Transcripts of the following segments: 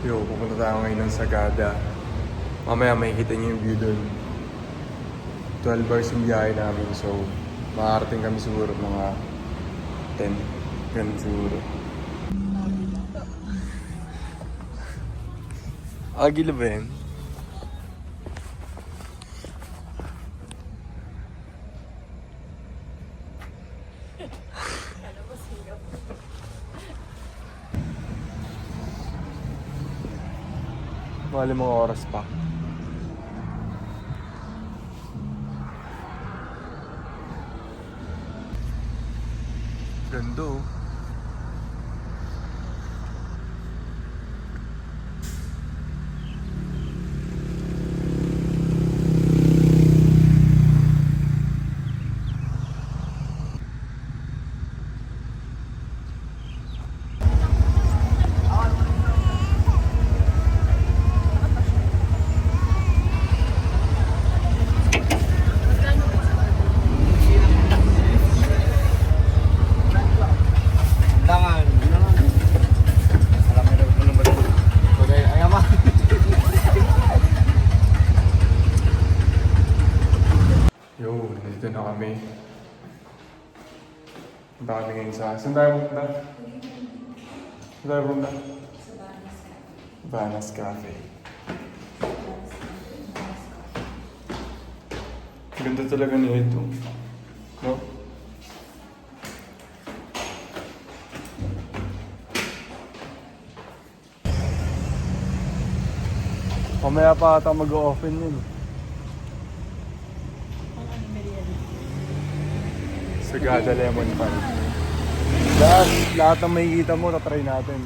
Yo, pupunta tayo ngayon ng Sagada. Mamaya makikita niyo yung view doon. 12 hours yung biyahe namin, so makakarating kami siguro mga 10. Ganun siguro. Agila ba yan? Mga 5 oras pa. Ganda oh. Yo, nandito na kami. Punta kami ngayon sa... Saan tayo punta? Saan tayo punta? Sa Banas Cafe. Ganda talaga niya ito. No? Mamaya pa ata mag-o-open yun. Sagada Lemon Pie. Lahat ng makikita mo, tatry natin.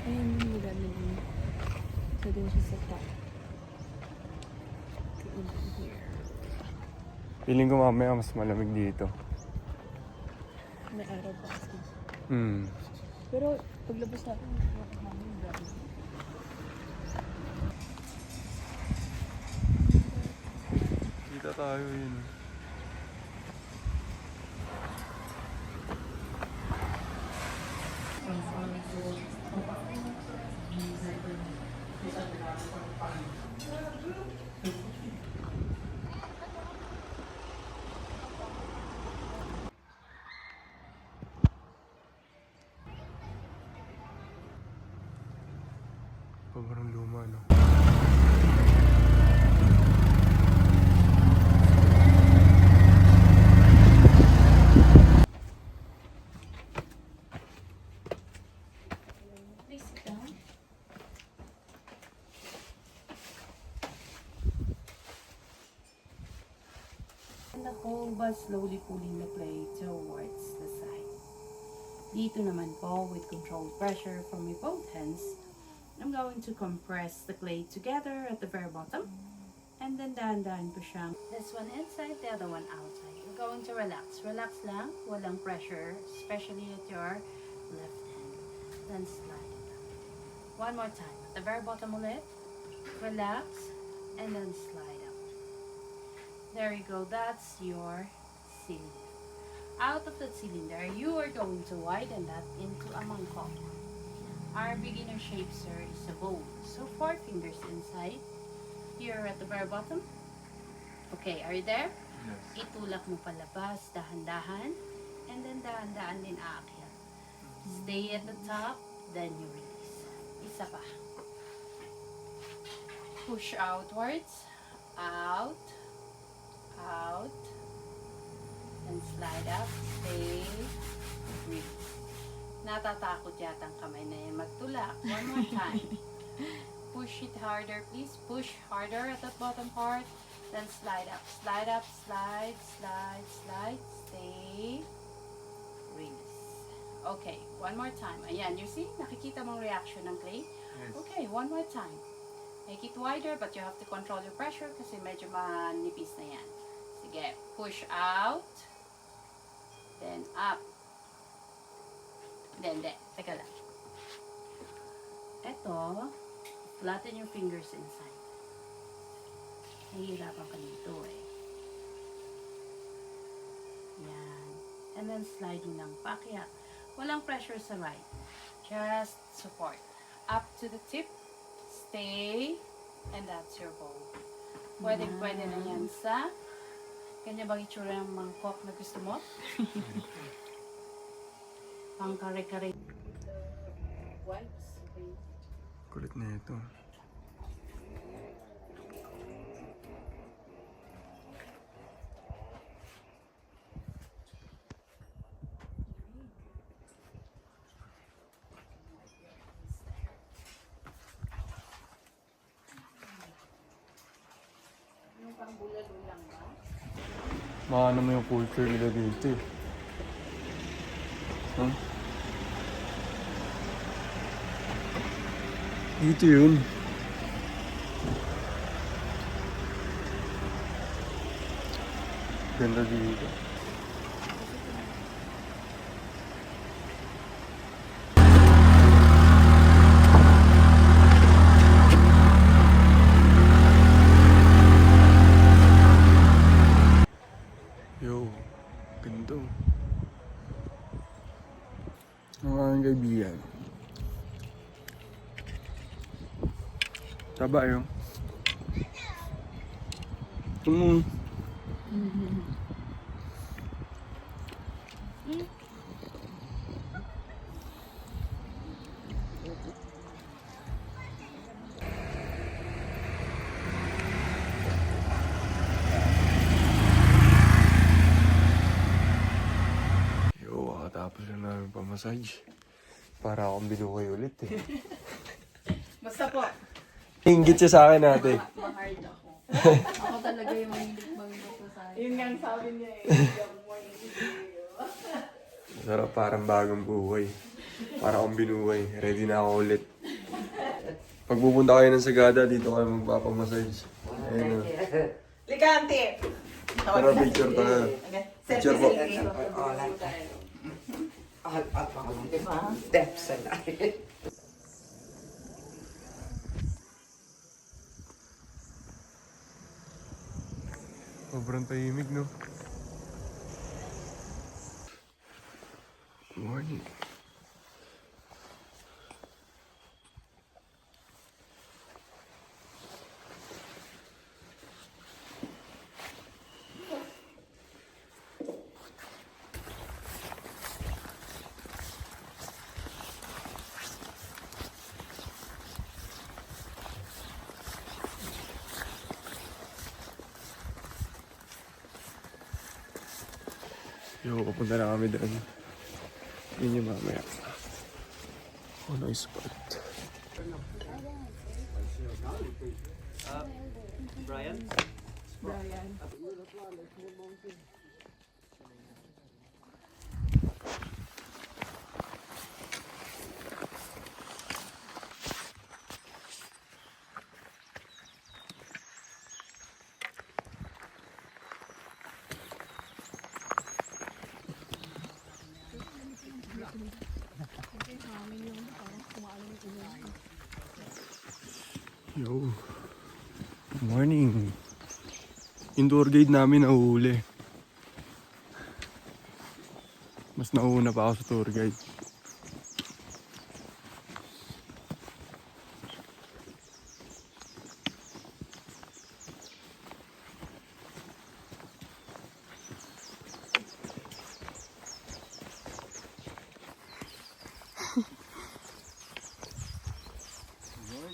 Ayun yung maganda din. So din siya sa top. Here. Feeling ko mamaya mas malamig dito. May araw pa kasi. Pero paglabas natin, hangin grabe. kita tayo yun. Parang luma, no? Please sit down. And the whole was slowly pulling the clay towards the side. Dito naman po, with controlled pressure from your both hands, I'm going to compress the clay together at the very bottom. And then dahan-dahan po siyang this one inside, the other one outside. You're going to relax. Relax lang, walang pressure, especially at your left hand. Then slide it up. One more time. At the very bottom ulit. Relax, and then slide up. There you go. That's your cylinder. Out of that cylinder, you are going to widen that into a mangkok. Our beginner shape, sir, is a bowl. So 4 fingers inside. Here at the very bottom. Okay, are you there? Yes. Itulak mo palabas, dahan-dahan. And then dahan-dahan din aakyat. Stay at the top, then you release. Isa pa. Push outwards. Out. Out. And slide up. Stay. Release. Natatakot yata ang kamay na yan magtulak. One more time. Push it harder, please. Push harder at that bottom part. Then slide up. Slide up. Slide. Slide. Slide. Stay. Release. Okay. One more time. Ayan. You see? Nakikita mong reaction ng clay? Yes. Okay. One more time. Make it wider, but you have to control your pressure kasi medyo manipis na yan. Sige. Push out. Then up. Hindi. Teka lang. Eto, flatten your fingers inside. Nahihirapan ka dito eh. Yan. And then slide mo ng paakyat. Walang pressure sa ride. Just support. Up to the tip. Stay. And that's your bowl. Pwede na yan sa... Kanya bang itsura ng mangkok na gusto mo? Pang kare-kare. Wipes. Okay. Kulit na ito. Yung pang bulalo lang ba? Maano mo yung culture nila dito eh. Huh? Dito yun. Ganda dito. Yo, ganda. Ang aking kaibigan. Taba yun. Tumong. Yo, kakatapos lang namin pa-massage. Para akong binuhay ulit eh. Basta po. Inggit siya sa akin ate. Ma-hard ako. Ako talaga yung mahilig sa akin. Yun nga ang sabi niya eh. Sarap, parang bagong buhay. Para akong binuhay. Ready na ako ulit. Pag pupunta kayo ng Sagada, dito kayo magpapamassage. Ayun na. Ligante! Tara, picture tayo. Picture po. Steps and Sobrang tahimik, no? Morning. Yo, papunta na kami doon. Yun yung mamaya. Oh, nice spot. Yo. Good morning. Yung tour guide namin nahuhuli. Mas nauna pa ako sa tour guide.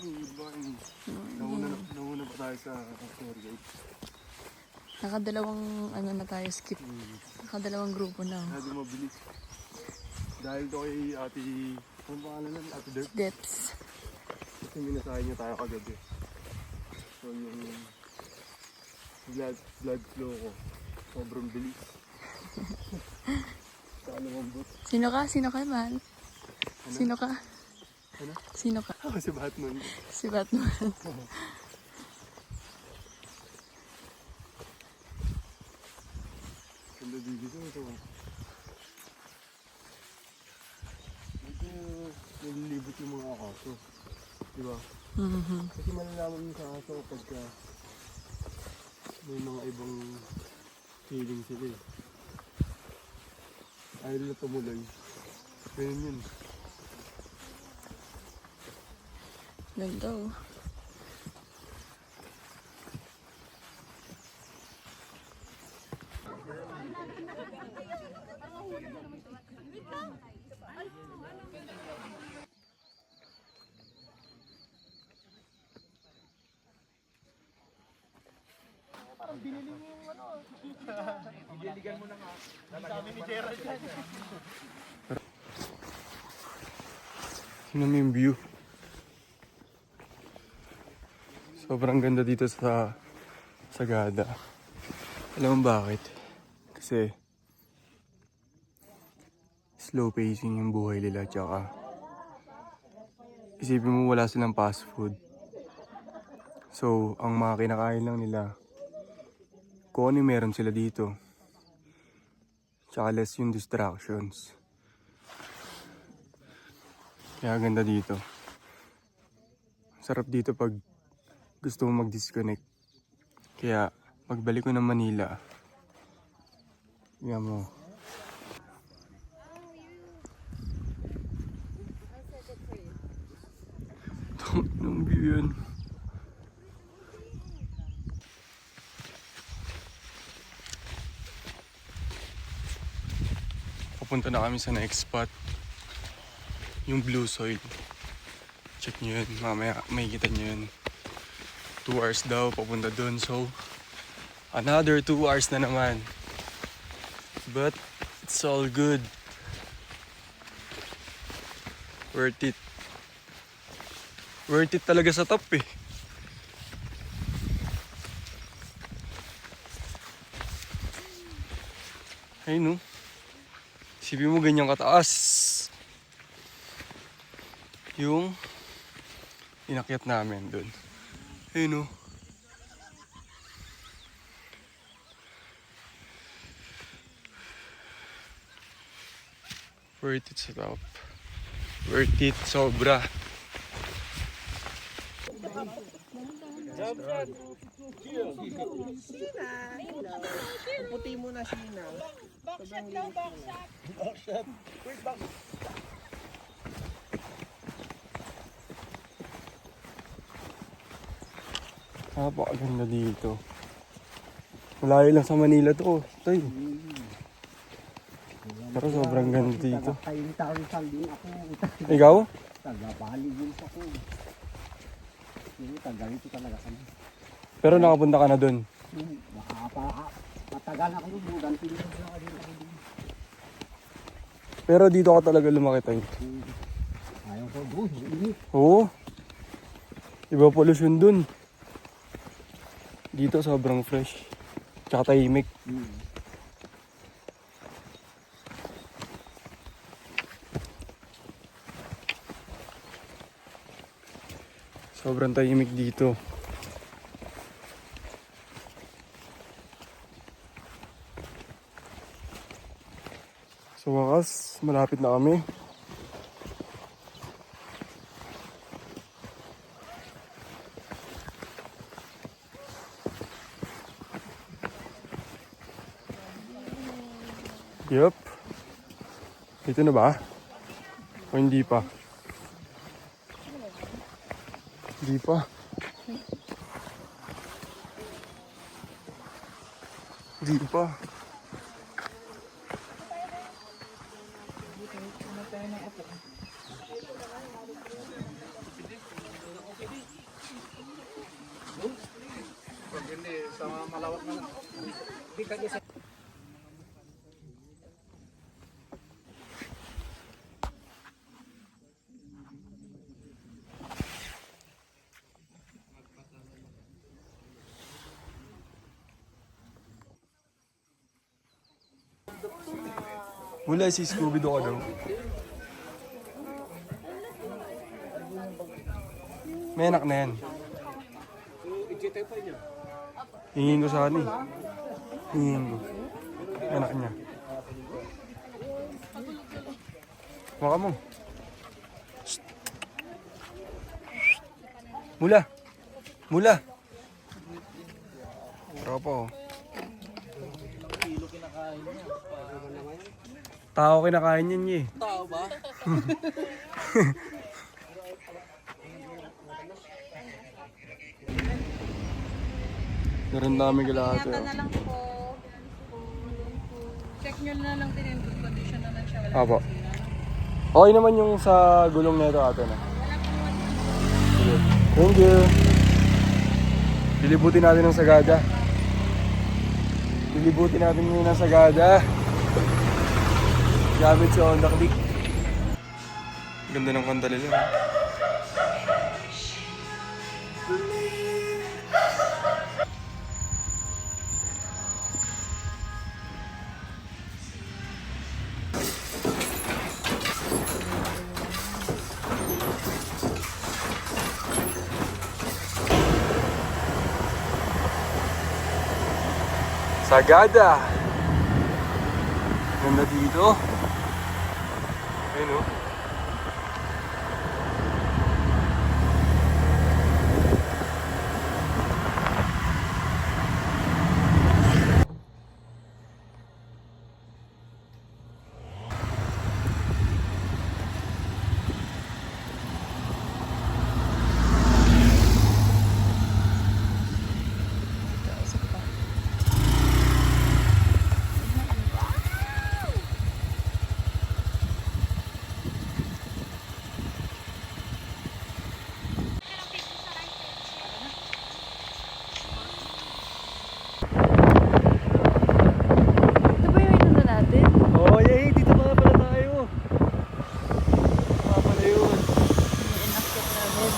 Good morning. Nauna pa tayo sa tour guide. Nakadalawang ano na tayo skip. Nakadalawang grupo na. Masyado mabilis. Dahil to kay ate... Ano pangalan namin? Ate Dirt? Depths. Kasi minasahin niya tayo kagabi. So yung... blood flow ko. Sobrang bilis. Saka lumambot. Sino ka? Sino ka, mahal? Ano? Sino ka? Ano? Sino ka? Ako si Batman. Si Batman. Ganda dito ito. Medyo nalilibot yung mga aso. Diba? Kasi malalaman mo sa aso pagka may mga ibang feeling sila eh. Ayaw nila tumuloy. Ganun yun. Ganda oh. Tingnan mo yung view. Sobrang ganda dito sa Sagada. Alam mo bakit? Kasi slow pacing yung buhay nila, tsaka isipin mo wala silang fast food. So, ang mga kinakain lang nila, kung ano yung meron sila dito. Tsaka less yung distractions. Kaya ganda dito. Sarap dito pag gusto mo mag-disconnect. Kaya, pagbalik ko ng Manila, tingnan mo. Nung view yun. Papunta na kami sa next spot. Yung Blue Soil. Check nyo yun. Mamaya may kita nyo yun. 2 hours daw papunta dun. So, another 2 hours na naman. But, it's all good. Worth it. Worth it talaga sa top eh. Ayun no. Isipin mo ganyang kataas. Yung inakyat namin dun. Ayun no. Worth it sa top. Worth it sobra. Puti mo na Sina. Sobrang liit mo. Napakaganda dito. Malayo lang sa Manila to. Tay. Pero sobrang ganda dito. Taga-Tarintal din ako. Ikaw? Taga-Bali din ako. Hindi, taga-rito talaga kami. Pero nakapunta ka na dun. Matagal ako doon. Budan pinag na ako din ako doon. Pero dito ka talaga lumaki tayo. Ayaw ko doon. Init. Oo. Iba pollution dun. Dito sobrang fresh. Tsaka tahimik. Sobrang tahimik dito. Sa wakas, malapit na kami. Yup. Ito na ba? O hindi pa? Hindi pa. Hindi pa. Wala si Scooby-Doo ka daw. May anak na yan. Hingin ko sa akin eh. Hingin ko. Anak niya. Maka mo. Shh. Mula. Mula. Tropa oh. Tao kinakain yan eh. Tao ba? Meron dami kalahati. Ingatan na lang po. Check nyo na lang din yung good condition naman siya. Wala Apo. sila. Okay naman yung sa gulong na ito ate na. Sige. Thank you. Lilibutin natin ng Sagada. Lilibutin natin ngayon ng Sagada. Gamit sa Honda Click. Ganda ng kanta nila. Sagada. Ganda dito. Ayun o. Ito ba yung inuna natin? Oh, yay! Dito pa nga pala tayo. Pala yun. Inakit namin.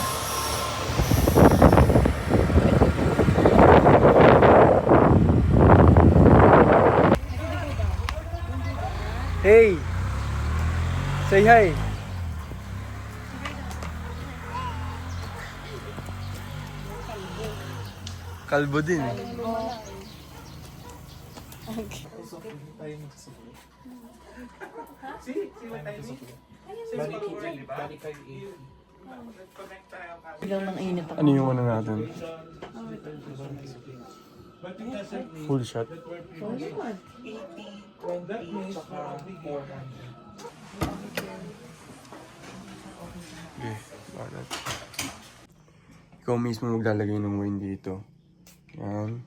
Hey! Say hi! Kalbo din. Ilaw ng init ako. Ano yung ano natin? Full shot. Okay, alright. Ikaw mismo maglalagay ng wine dito. Yan.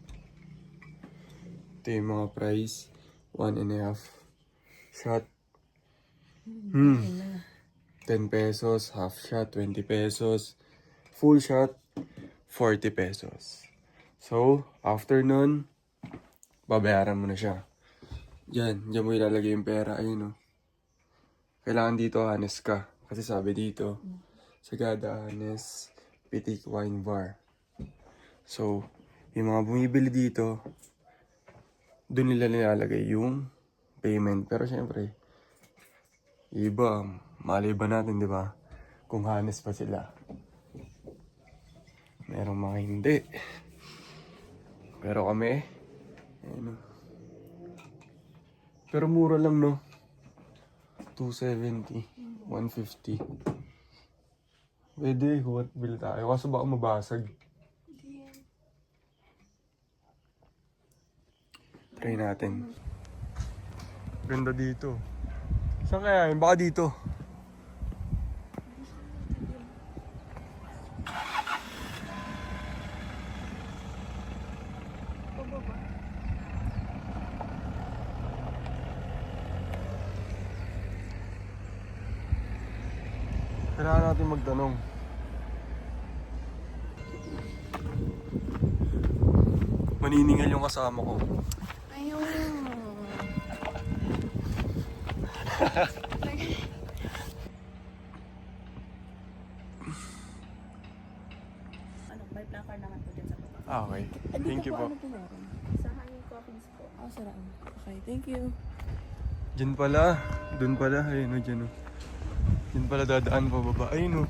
Ito yung mga price. 1.5 shot. 10 pesos. Half shot, 20 pesos. Full shot, 40 pesos. So, after nun, babayaran mo na siya. Diyan mo ilalagay yung pera. Ayun o. Kailangan dito honest ka. Kasi sabi dito, Sagada Honest Pitik Wine Bar. So, yung mga bumibili dito, doon nila nilalagay yung payment. Pero syempre, iba, malay ba natin, di ba? Kung honest pa sila. Merong mga hindi. Pero kami, ayun o. Pero mura lang, no? 270, 150. Pwede, huwag bill tayo. Kaso baka mabasag. Try natin. Ganda dito. Saan kaya yun? Baka dito. Kailangan natin magtanong. Maniningal yung kasama ko. Ayun. Ano, may placard naman po dyan sa baba. Okay. Thank you po. Ano po meron? Sa hanging coffins po. Ah, sarang. Okay, thank you. Diyan pala. Doon pala. Ayun o, dyan o. Diyan pala dadaan pa baba. Ayun o.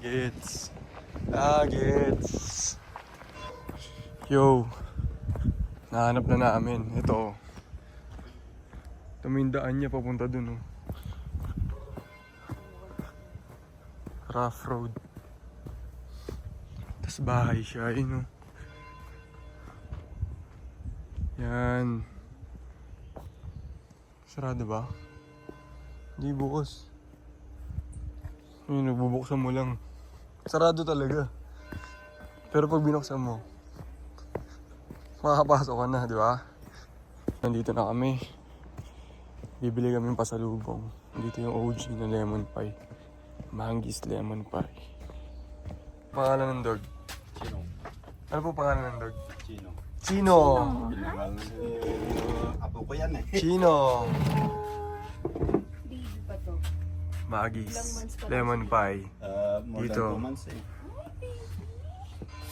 Gets. Gets. Yo. Nahanap na namin. Ito o. Ito may daan niya papunta dun o. Rough road. Tas bahay siya. Ayun o. Yan. Sarado ba? Hindi bukas. Ayun, nagbubuksan mo lang. Sarado talaga. Pero pag binuksan mo, makakapasok ka na, di ba? Nandito na kami. Bibili kami ng pasalubong. Dito yung OG na lemon pie. Manggis lemon pie. Pangalan ng dog? Chino. Ano po pangalan ng dog? Chino. Chino! Pinangal apo ko yan eh. Chino! Baby pa to. Manggis lemon pie. More Dito. than 2 months eh.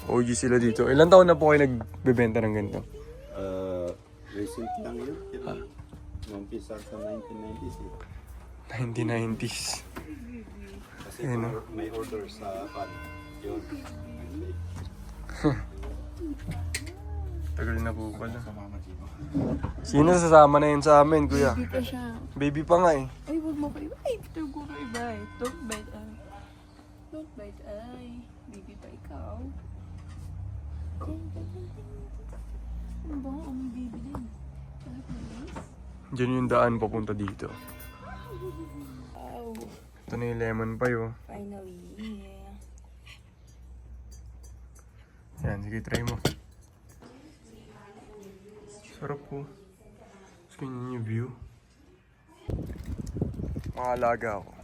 OG sila dito. Ilan taon na po kayo nagbebenta ng ganito? Recent lang yun. Umpisa sa 1990s eh. 1990s. Kasi Ayun, no? may order sa pan. Yun. Tagal na po pala. Sa mama Chino. Sino sasama na yun sa amin, kuya? Baby pa siya. Baby pa nga eh. Ay, wag mo pa i-bite. Don't go to i-bite. Don't bite ay. Don't bite ay. Baby pa ikaw. Ano ba? Oh, may baby din. Sarap na guys. Diyan yung daan papunta dito. Wow. Ito na yung lemon pie oh. Finally. Yeah. Yan, sige try mo. Sarap po. Tapos ganyan yung view. Mga alaga ako.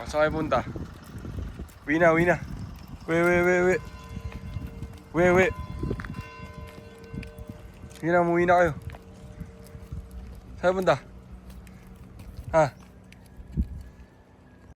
Saan kayo punta? Uwi na, uwi na. We. Sige na, umuwi na kayo. Saan kayo punta?